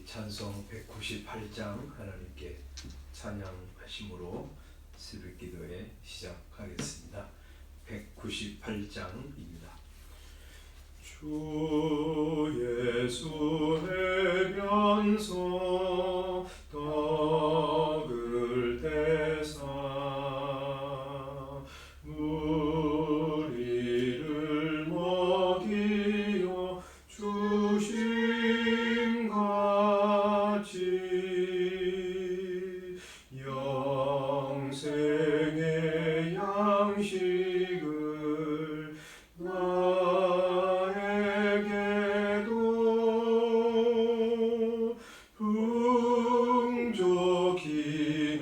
찬송 198장 하나님께 찬양하심으로 새벽기도에 시작하겠습니다. 198장입니다. 주 예수 해변서 떡을 떼사 우리를 먹이어 주심같이 영생의 양식을 나에게도 풍족히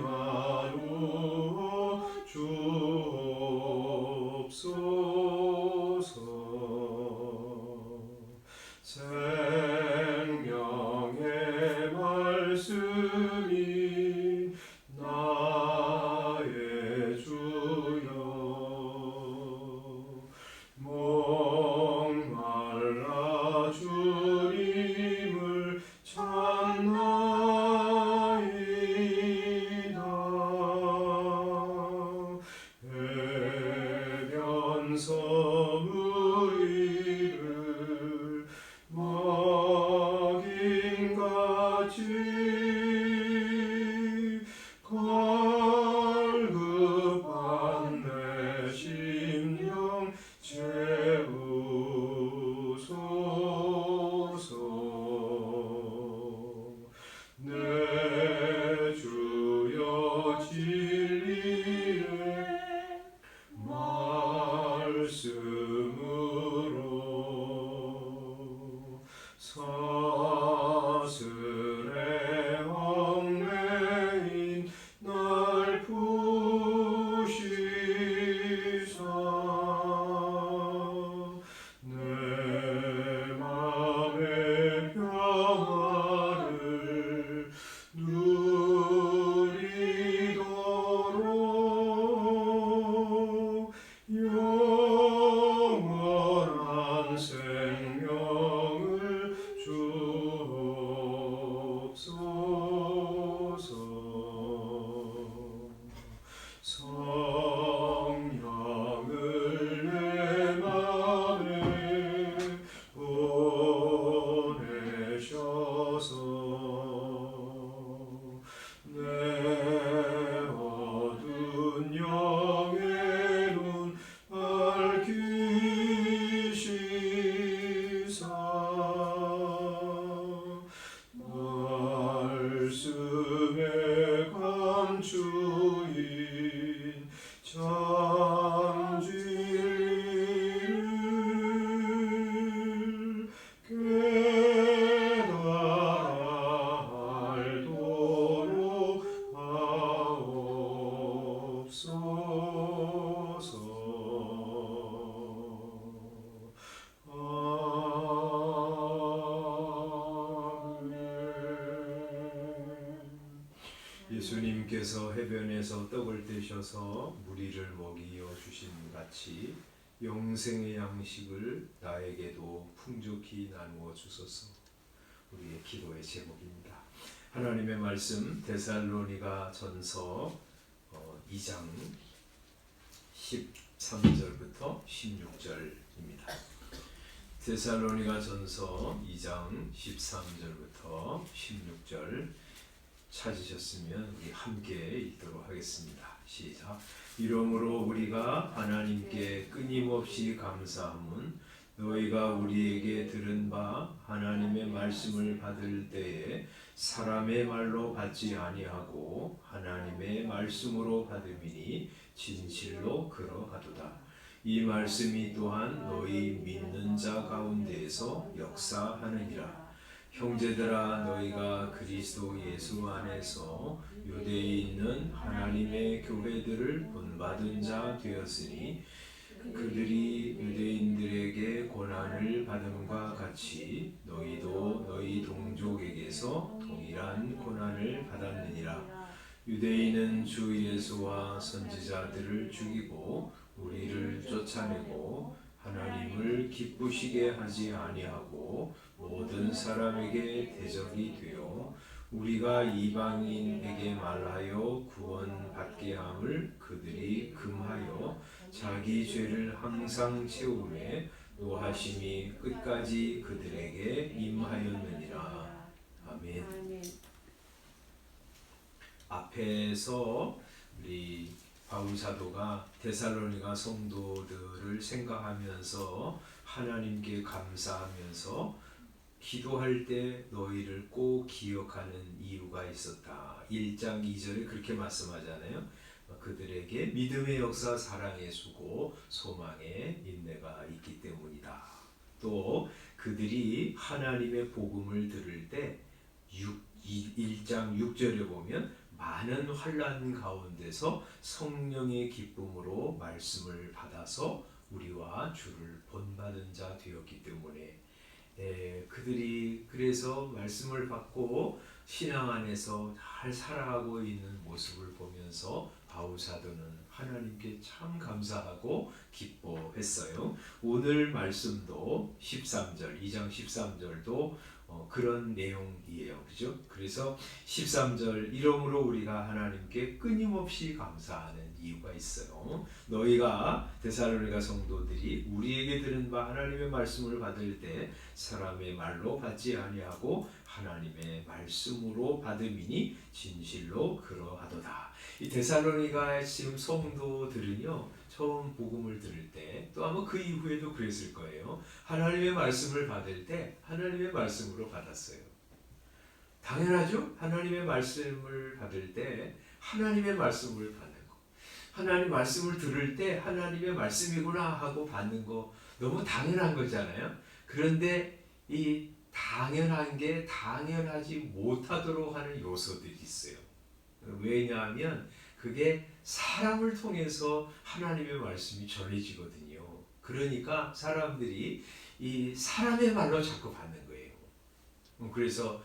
나누어 주옵소서. 생명의 말씀이 나의 주여 목말라 주님을 찾나이다. 해변서 우리를 먹인같이 걸급한 내 심령 채우소서. 내 주여 진리의 말씀으로 사슬에 얽매인 날 푸시사 내 맘의 평화를 누리도록 영원한 생명을 주옵소서. 성령을 내 맘에 보내셔서 내 어두운 영의 눈 밝히시사 말씀에 감추인 참 진리를 깨달아 알도록 하옵소서. 예수님께서 해변에서 떡을 떼셔서 무리를 먹이어 주신 같이 영생의 양식을 나에게도 풍족히 나누어 주소서. 우리의 기도의 제목입니다. 하나님의 말씀 데살로니가 전서 2장 13절부터 16절입니다. 데살로니가 전서 2장 13절부터 16절 찾으셨으면 우리 함께 읽도록 하겠습니다. 시작. 이러므로 우리가 하나님께 끊임없이 감사함은 너희가 우리에게 들은 바 하나님의 말씀을 받을 때에 사람의 말로 받지 아니하고 하나님의 말씀으로 받음이니 진실로 그러하도다. 이 말씀이 또한 너희 믿는 자 가운데에서 역사하느니라. 형제들아, 너희가 그리스도 예수 안에서 유대에 있는 하나님의 교회들을 본받은 자 되었으니 그들이 유대인들에게 고난을 받음과 같이 너희도 너희 동족에게서 동일한 고난을 받았느니라. 유대인은 주 예수와 선지자들을 죽이고 우리를 쫓아내고 하나님을 기쁘시게 하지 아니하고 모든 사람에게 대적이 되어 우리가 이방인에게 말하여 구원받게 함을 그들이 금하여 자기 죄를 항상 채우매 노하심이 끝까지 그들에게 임하였느니라. 아멘. 앞에서 우리 바울 사도가 데살로니가 성도들을 생각하면서 하나님께 감사하면서 기도할 때 너희를 꼭 기억하는 이유가 있었다. 1장 2절에 그렇게 말씀하잖아요. 그들에게 믿음의 역사, 사랑의 수고, 소망의 인내가 있기 때문이다. 또 그들이 하나님의 복음을 들을 때 1장 6절에 보면 많은 환난 가운데서 성령의 기쁨으로 말씀을 받아서 우리와 주를 본받은 자 되었기 때문에 그들이 그래서 말씀을 받고 신앙 안에서 잘 살아가고 있는 모습을 보면서 바울 사도는 하나님께 참 감사하고 기뻐했어요. 오늘 말씀도 13절, 2장 13절도 그런 내용이에요. 그죠? 그래서 13절 이러므로 우리가 하나님께 끊임없이 감사하는 이유가 있어요. 너희가 데살로니가 성도들이 우리에게 들은 바 하나님의 말씀을 받을 때 사람의 말로 받지 아니하고 하나님의 말씀으로 받음이니 진실로 그러하도다. 이 데살로니가 지금 성도들은요, 처음 복음을 들을 때, 또 아마 그 이후에도 그랬을 거예요. 하나님의 말씀을 받을 때 하나님의 말씀으로 받았어요. 당연하죠? 하나님의 말씀을 받을 때 하나님의 말씀을 받는 거. 하나님 말씀을 들을 때 하나님의 말씀이구나 하고 받는 거 너무 당연한 거잖아요. 그런데 이 당연한 게 당연하지 못하도록 하는 요소들이 있어요. 왜냐하면 그게 사람을 통해서 하나님의 말씀이 전해지거든요. 그러니까 사람들이 이 사람의 말로 자꾸 받는 거예요. 그래서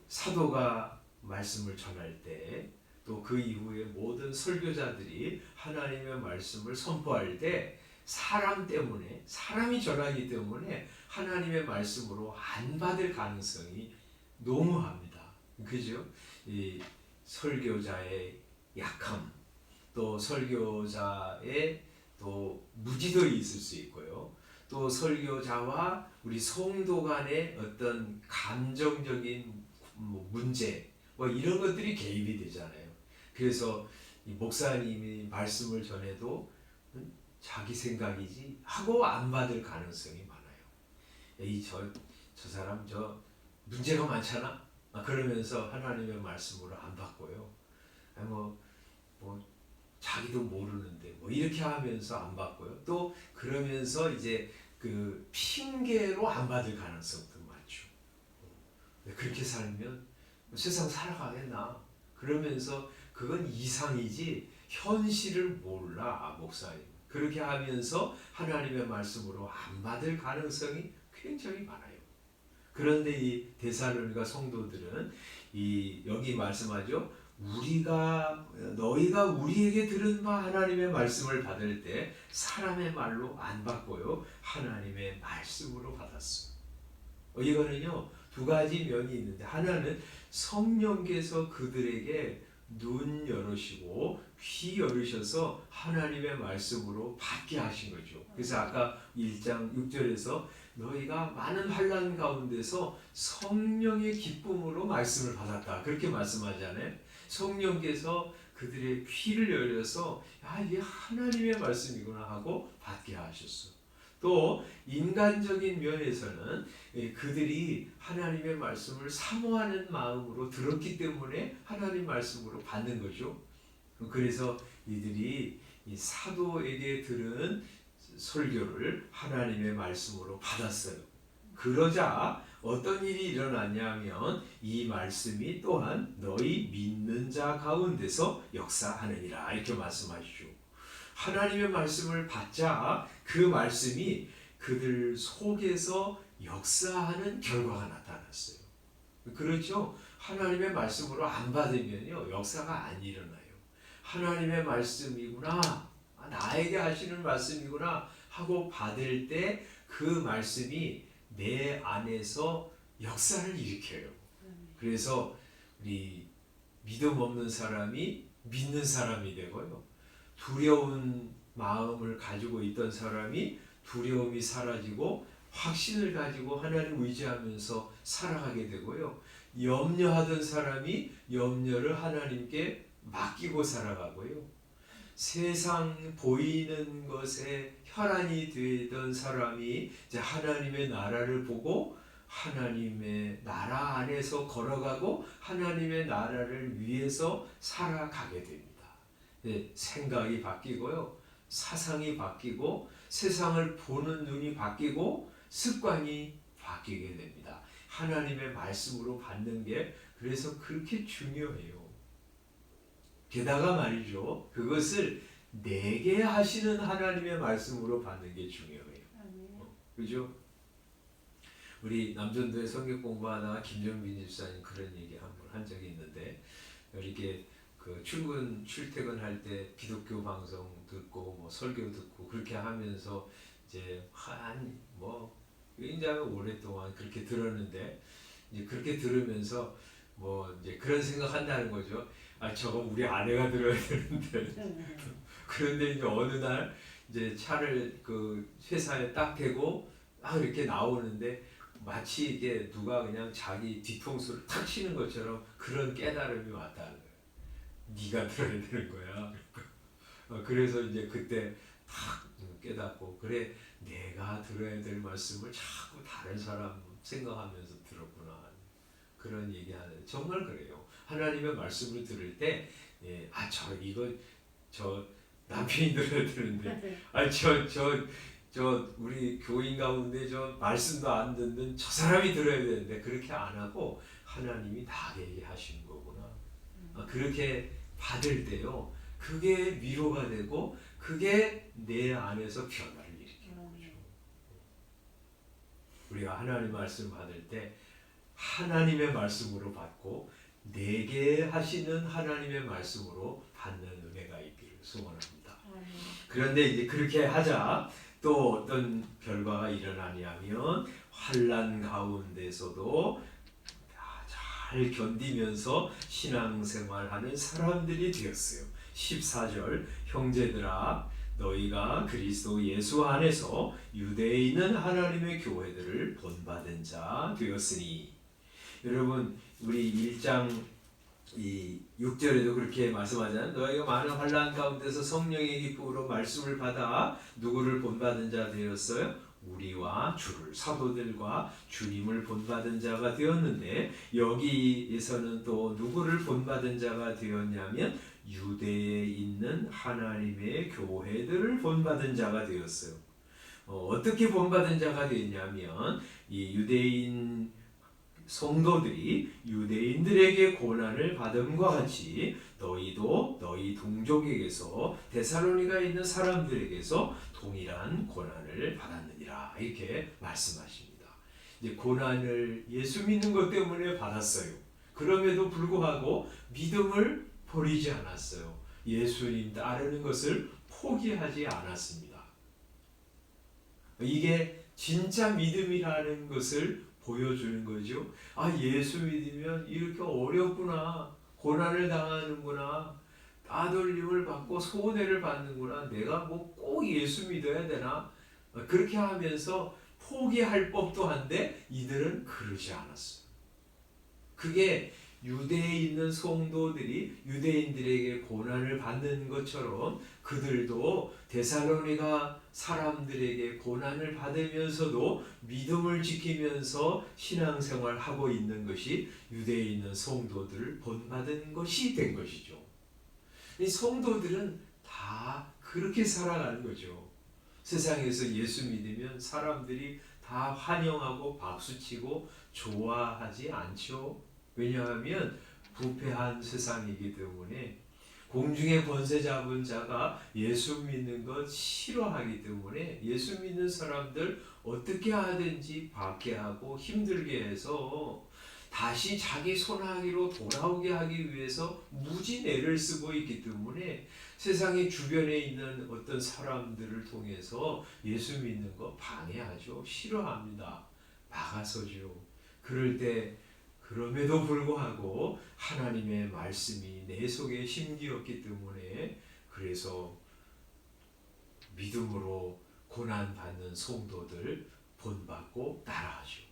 사도가 말씀을 전할 때, 또 그 이후에 모든 설교자들이 하나님의 말씀을 선포할 때 사람 때문에, 사람이 전하기 때문에 하나님의 말씀으로 안 받을 가능성이 너무합니다. 그죠? 이 설교자의 약함, 또 설교자의 또 무지도 있을 수 있고요. 또 설교자와 우리 성도 간의 어떤 감정적인 문제, 이런 것들이 개입이 되잖아요. 그래서 이 목사님이 말씀을 전해도 자기 생각이지 하고 안 받을 가능성이 많아요. 저 사람 문제가 많잖아. 그러면서 하나님의 말씀으로 안 받고요. 자기도 모르는데 이렇게 하면서 안 받고요. 또 그러면서 이제 그 핑계로 안 받을 가능성도 많죠. 그렇게 살면 세상 살아가겠나? 그러면서 그건 이상이지 현실을 몰라, 목사님. 그렇게 하면서 하나님의 말씀으로 안 받을 가능성이 굉장히 많아요. 그런데 이 데살로니가 성도들은 여기 말씀하죠. 너희가 우리에게 들은 바 하나님의 말씀을 받을 때 사람의 말로 안 받고요, 하나님의 말씀으로 받았어요. 이거는요, 두 가지 면이 있는데, 하나는 성령께서 그들에게 눈 열으시고 귀 열으셔서 하나님의 말씀으로 받게 하신 거죠. 그래서 아까 1장 6절에서 너희가 많은 환난 가운데서 성령의 기쁨으로 말씀을 받았다, 그렇게 말씀하잖아요. 성령께서 그들의 귀를 열어서 이게 하나님의 말씀이구나 하고 받게 하셨어. 또 인간적인 면에서는 그들이 하나님의 말씀을 사모하는 마음으로 들었기 때문에 하나님 말씀으로 받는 거죠. 그래서 이들이 이 사도에게 들은 설교를 하나님의 말씀으로 받았어요. 그러자 어떤 일이 일어났냐면 이 말씀이 또한 너희 믿는 자 가운데서 역사하느니라, 이렇게 말씀하시죠. 하나님의 말씀을 받자 그 말씀이 그들 속에서 역사하는 결과가 나타났어요. 그렇죠? 하나님의 말씀으로 안 받으면요, 역사가 안 일어나요. 하나님의 말씀이구나, 나에게 하시는 말씀이구나 하고 받을 때 그 말씀이 내 안에서 역사를 일으켜요. 그래서 우리 믿음 없는 사람이 믿는 사람이 되고요. 두려운 마음을 가지고 있던 사람이 두려움이 사라지고 확신을 가지고 하나님 의지하면서 살아가게 되고요. 염려하던 사람이 염려를 하나님께 맡기고 살아가고요. 세상 보이는 것에 혈안이 되던 사람이 이제 하나님의 나라를 보고 하나님의 나라 안에서 걸어가고 하나님의 나라를 위해서 살아가게 됩니다. 생각이 바뀌고요. 사상이 바뀌고 세상을 보는 눈이 바뀌고 습관이 바뀌게 됩니다. 하나님의 말씀으로 받는 게 그래서 그렇게 중요해요. 게다가 말이죠. 그것을 내게 하시는 하나님의 말씀으로 받는 게 중요해요. 그죠? 우리 남전도에 성경 공부하다가 김정빈 집사님 그런 얘기 한 번 한 적이 있는데 이렇게 그 출퇴근할 때 기독교 방송 듣고 뭐 설교 듣고 그렇게 하면서 이제 굉장히 오랫동안 그렇게 들었는데 이제 그렇게 들으면서 뭐 이제 그런 생각한다는 거죠. 아 저거 우리 아내가 들어야 되는데 그런데 이제 어느 날 이제 차를 그 회사에 딱 대고 이렇게 나오는데 마치 이게 누가 그냥 자기 뒤통수를 탁 치는 것처럼 그런 깨달음이 왔다는 거예요. 네가 들어야 되는 거야. 그래서 이제 그때 탁 깨닫고 그래 내가 들어야 될 말씀을 자꾸 다른 사람 생각하면서 들었구나. 그런 얘기하는 정말 그래요. 하나님의 말씀을 들을 때 저 남편이 들어야 되는데 우리 교인 가운데 저 말씀도 안 듣는 저 사람이 들어야 되는데 그렇게 안 하고 하나님이 나에게 하시는 거구나. 그렇게 받을 때요. 그게 위로가 되고 그게 내 안에서 변화를 일으키는 거죠. 우리가 하나님 말씀 받을 때 하나님의 말씀으로 받고 내게 하시는 하나님의 말씀으로 받는 은혜가 있기를 소원합니다. 그런데 이제 그렇게 하자 또 어떤 결과가 일어나냐면 환난 가운데서도 잘 견디면서 신앙생활하는 사람들이 되었어요. 14절 형제들아 너희가 그리스도 예수 안에서 유대에 있는 하나님의 교회들을 본받은 자 되었으니 여러분 우리 1장 6절에도 그렇게 말씀하잖아요. 너희가 많은 환난 가운데서 성령의 기쁨으로 말씀을 받아 누구를 본받은 자 되었어요? 우리와 주를 사도들과 주님을 본받은 자가 되었는데 여기에서는 또 누구를 본받은 자가 되었냐면 유대에 있는 하나님의 교회들을 본받은 자가 되었어요. 어떻게 본받은 자가 되었냐면 이 유대인 성도들이 유대인들에게 고난을 받음과 같이 너희도 너희 동족에게서 데살로니가에 있는 사람들에게서 동일한 고난을 받았느니라 이렇게 말씀하십니다. 이제 고난을 예수 믿는 것 때문에 받았어요. 그럼에도 불구하고 믿음을 버리지 않았어요. 예수님 따르는 것을 포기하지 않았습니다. 이게 진짜 믿음이라는 것을 보여주는 거죠. 예수 믿으면 이렇게 어렵구나. 고난을 당하는구나. 따돌림을 받고 손해를 받는구나. 내가 꼭 예수 믿어야 되나? 그렇게 하면서 포기할 법도 한데 이들은 그러지 않았어요. 그게 유대에 있는 성도들이 유대인들에게 고난을 받는 것처럼 그들도 데살로니가 사람들에게 고난을 받으면서도 믿음을 지키면서 신앙생활하고 있는 것이 유대에 있는 성도들을 본받은 것이 된 것이죠. 이 성도들은 다 그렇게 살아가는 거죠. 세상에서 예수 믿으면 사람들이 다 환영하고 박수치고 좋아하지 않죠. 왜냐하면 부패한 세상이기 때문에 공중의 권세 잡은 자가 예수 믿는 것 싫어하기 때문에 예수 믿는 사람들 어떻게 하든지 박해하고 힘들게 해서 다시 자기 손아귀로 돌아오게 하기 위해서 무진 애를 쓰고 있기 때문에 세상의 주변에 있는 어떤 사람들을 통해서 예수 믿는 거 방해하죠. 싫어합니다. 막아서지요. 그럴 때 그럼에도 불구하고 하나님의 말씀이 내 속에 심기었기 때문에 그래서 믿음으로 고난받는 성도들 본받고 따라하죠.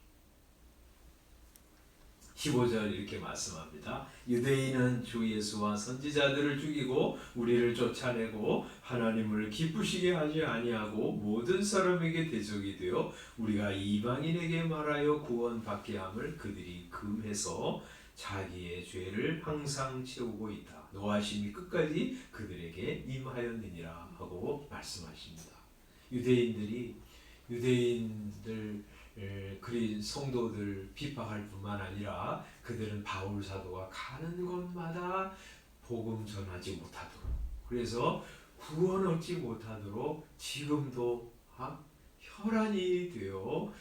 15절 이렇게 말씀합니다. 유대인은 주 예수와 선지자들을 죽이고 우리를 쫓아내고 하나님을 기쁘시게 하지 아니하고 모든 사람에게 대적이 되어 우리가 이방인에게 말하여 구원받게 함을 그들이 금해서 자기의 죄를 항상 채우고 있다. 노하심이 끝까지 그들에게 임하였느니라 하고 말씀하십니다. 유대인들 그린 성도들 비판할 뿐만 아니라 그들은 바울 사도가 가는 곳마다 복음 전하지 못하도록, 그래서 구원 얻지 못하도록 지금도 혈안이 되어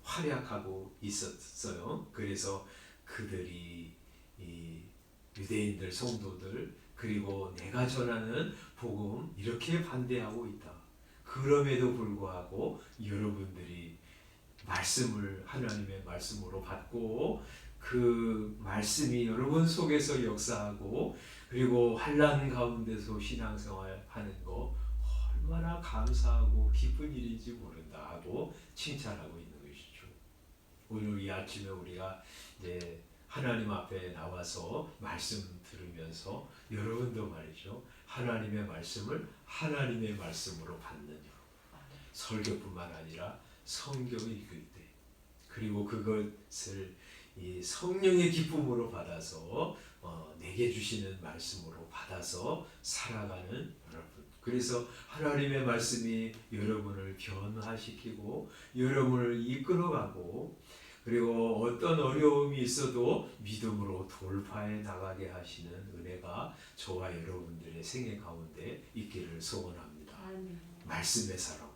활약하고 있었어요. 그래서 그들이 이 유대인들 성도들 그리고 내가 전하는 복음 이렇게 반대하고 있다. 그럼에도 불구하고 여러분들이 말씀을 하나님의 말씀으로 받고 그 말씀이 여러분 속에서 역사하고 그리고 환난 가운데서 신앙생활 하는 거 얼마나 감사하고 기쁜 일인지 모른다 하고 칭찬하고 있는 것이죠. 오늘 이 아침에 우리가 이제 하나님 앞에 나와서 말씀 들으면서 여러분도 말이죠. 하나님의 말씀을 하나님의 말씀으로 받는 여러분. 설교뿐만 아니라 성경을 읽을 때 그리고 그것을 이 성령의 기쁨으로 받아서 내게 주시는 말씀으로 받아서 살아가는 여러분. 그래서 하나님의 말씀이 여러분을 변화시키고 여러분을 이끌어가고 그리고 어떤 어려움이 있어도 믿음으로 돌파해 나가게 하시는 은혜가 저와 여러분들의 생애 가운데 있기를 소원합니다. 말씀의 사람,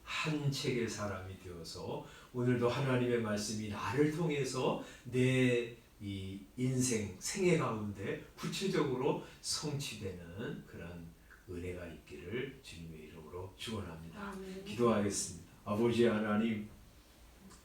한 책의 사람이 되어서 오늘도 하나님의 말씀이 나를 통해서 내 이 인생, 생애 가운데 구체적으로 성취되는 그런 은혜가 있기를 주님의 이름으로 축원합니다. 기도하겠습니다. 아버지 하나님,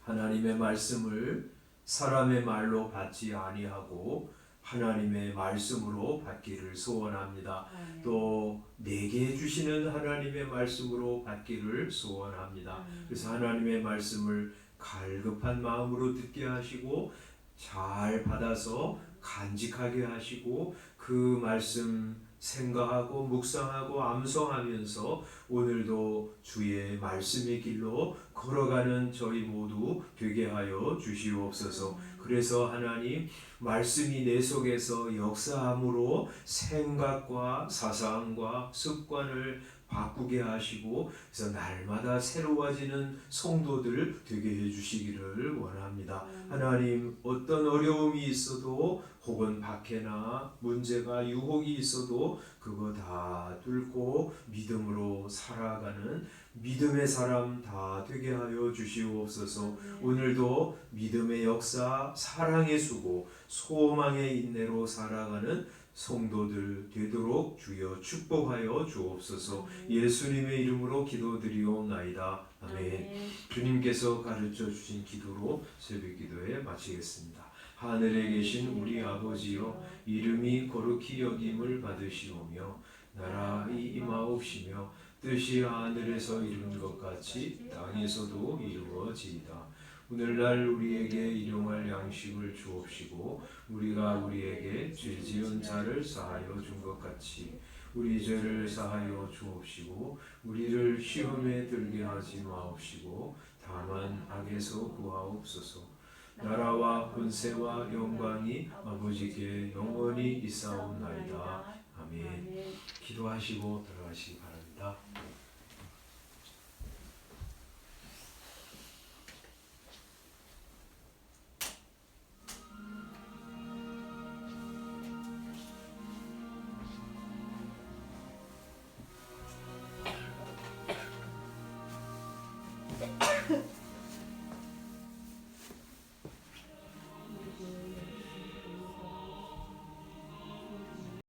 하나님의 말씀을 사람의 말로 받지 아니하고 하나님의 말씀으로 받기를 소원합니다. 또 내게 주시는 하나님의 말씀으로 받기를 소원합니다. 그래서 하나님의 말씀을 갈급한 마음으로 듣게 하시고 잘 받아서 간직하게 하시고 그 말씀 생각하고 묵상하고 암송하면서 오늘도 주의 말씀의 길로 걸어가는 저희 모두 되게 하여 주시옵소서. 그래서 하나님 말씀이 내 속에서 역사함으로 생각과 사상과 습관을 바꾸게 하시고 그래서 날마다 새로워지는 성도들 되게 해주시기를 원합니다. 하나님 어떤 어려움이 있어도 혹은 박해나 문제가 유혹이 있어도 그거 다 뚫고 믿음으로 살아가는 믿음의 사람 다 되게 하여 주시옵소서. 오늘도 믿음의 역사, 사랑의 수고, 소망의 인내로 살아가는 성도들 되도록 주여 축복하여 주옵소서. 예수님의 이름으로 기도드리옵나이다. 아멘. 주님께서 가르쳐 주신 기도로 새벽 기도에 마치겠습니다. 하늘에 계신 우리 아버지여, 이름이 거룩히 여김을 받으시오며 나라의 임하옵시며 뜻이 하늘에서 이룬 것 같이 땅에서도 이루어지이다. 오늘날 우리에게 일용할 양식을 주옵시고 우리가 우리에게 죄 지은 자를 사하여 준 것 같이 우리 죄를 사하여 주옵시고 우리를 시험에 들게 하지 마옵시고 다만 악에서 구하옵소서. 나라와 권세와 영광이 아버지께 영원히 있사옵나이다. 아멘. 기도하시고 들어가시기 바랍니다.